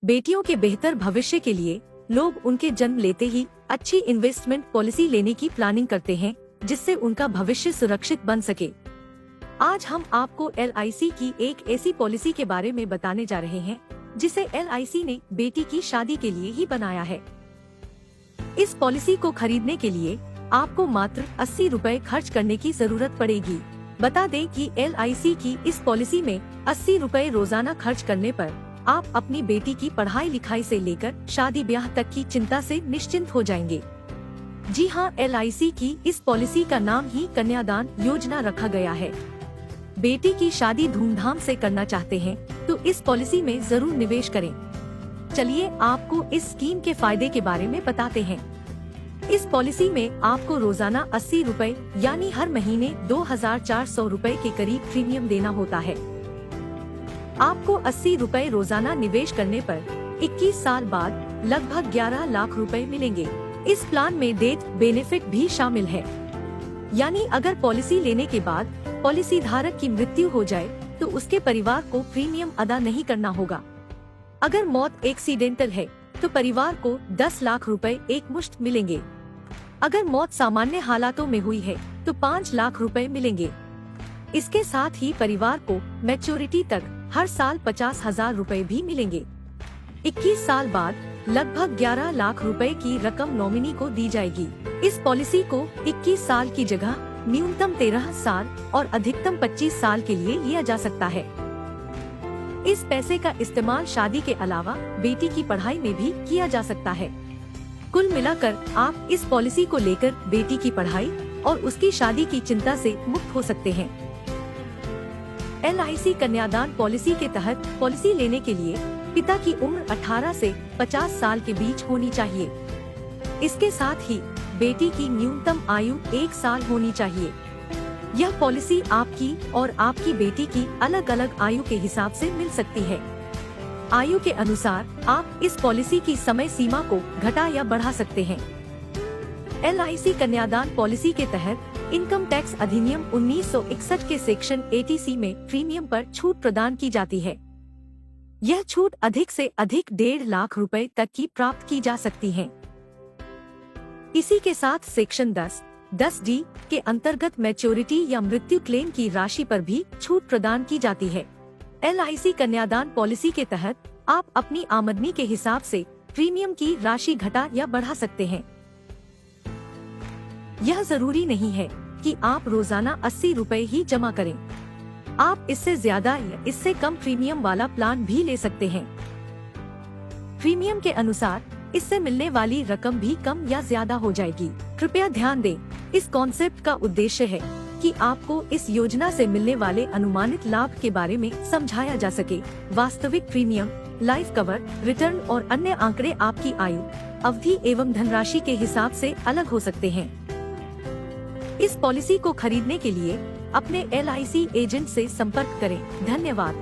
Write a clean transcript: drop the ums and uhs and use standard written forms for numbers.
बेटियों के बेहतर भविष्य के लिए लोग उनके जन्म लेते ही अच्छी इन्वेस्टमेंट पॉलिसी लेने की प्लानिंग करते हैं, जिससे उनका भविष्य सुरक्षित बन सके। आज हम आपको LIC की एक ऐसी पॉलिसी के बारे में बताने जा रहे हैं जिसे LIC ने बेटी की शादी के लिए ही बनाया है। इस पॉलिसी को खरीदने के लिए आपको मात्र 80 रुपए खर्च करने की जरूरत पड़ेगी। बता दें कि LIC की इस पॉलिसी में 80 रुपए रोजाना खर्च करने पर आप अपनी बेटी की पढ़ाई लिखाई से लेकर शादी ब्याह तक की चिंता से निश्चिंत हो जाएंगे। जी हां, LIC की इस पॉलिसी का नाम ही कन्यादान योजना रखा गया है। बेटी की शादी धूमधाम से करना चाहते हैं तो इस पॉलिसी में जरूर निवेश करें। चलिए आपको इस स्कीम के फायदे के बारे में बताते हैं। इस पॉलिसी में आपको रोजाना 80 रुपए यानी हर महीने 2400 रुपए के करीब प्रीमियम देना होता है। आपको 80 रुपए रोजाना निवेश करने पर 21 साल बाद लगभग 11 लाख रुपए मिलेंगे। इस प्लान में डेथ बेनिफिट भी शामिल है, यानी अगर पॉलिसी लेने के बाद पॉलिसी धारक की मृत्यु हो जाए तो उसके परिवार को प्रीमियम अदा नहीं करना होगा। अगर मौत एक्सीडेंटल है तो परिवार को 10 लाख रुपए एक मुश्त मिलेंगे। अगर मौत सामान्य हालातों में हुई है तो 5 लाख रुपए मिलेंगे। इसके साथ ही परिवार को मैच्योरिटी तक हर साल 50,000 रुपए भी मिलेंगे। 21 साल बाद लगभग 11 लाख रुपए की रकम नॉमिनी को दी जाएगी। इस पॉलिसी को 21 साल की जगह न्यूनतम 13 साल और अधिकतम 25 साल के लिए लिया जा सकता है। इस पैसे का इस्तेमाल शादी के अलावा बेटी की पढ़ाई में भी किया जा सकता है। कुल मिलाकर आप इस पॉलिसी को लेकर बेटी की पढ़ाई और उसकी शादी की चिंता से मुक्त हो सकते हैं। LIC कन्यादान पॉलिसी के तहत पॉलिसी लेने के लिए पिता की उम्र 18 से 50 साल के बीच होनी चाहिए। इसके साथ ही बेटी की न्यूनतम आयु 1 साल होनी चाहिए। यह पॉलिसी आपकी और आपकी बेटी की अलग अलग आयु के हिसाब से मिल सकती है। आयु के अनुसार आप इस पॉलिसी की समय सीमा को घटा या बढ़ा सकते हैं। LIC कन्यादान पॉलिसी के तहत इनकम टैक्स अधिनियम 1961 के सेक्शन 80C में प्रीमियम पर छूट प्रदान की जाती है। यह छूट अधिक से अधिक 1.5 लाख रुपए तक की प्राप्त की जा सकती है। इसी के साथ सेक्शन 10D के अंतर्गत मैच्योरिटी या मृत्यु क्लेम की राशि पर भी छूट प्रदान की जाती है। LIC कन्यादान पॉलिसी के तहत आप अपनी आमदनी के हिसाब से प्रीमियम की राशि घटा या बढ़ा सकते हैं। यह जरूरी नहीं है कि आप रोजाना 80 रुपए ही जमा करें। आप इससे ज्यादा या इससे कम प्रीमियम वाला प्लान भी ले सकते हैं। प्रीमियम के अनुसार इससे मिलने वाली रकम भी कम या ज्यादा हो जाएगी। कृपया ध्यान दें, इस कॉन्सेप्ट का उद्देश्य है कि आपको इस योजना से मिलने वाले अनुमानित लाभ के बारे में समझाया जा सके। वास्तविक प्रीमियम, लाइफ कवर, रिटर्न और अन्य आंकड़े आपकी आयु, अवधि एवं धनराशि के हिसाब से अलग हो सकते हैं। इस पॉलिसी को खरीदने के लिए अपने LIC एजेंट से संपर्क करें। धन्यवाद।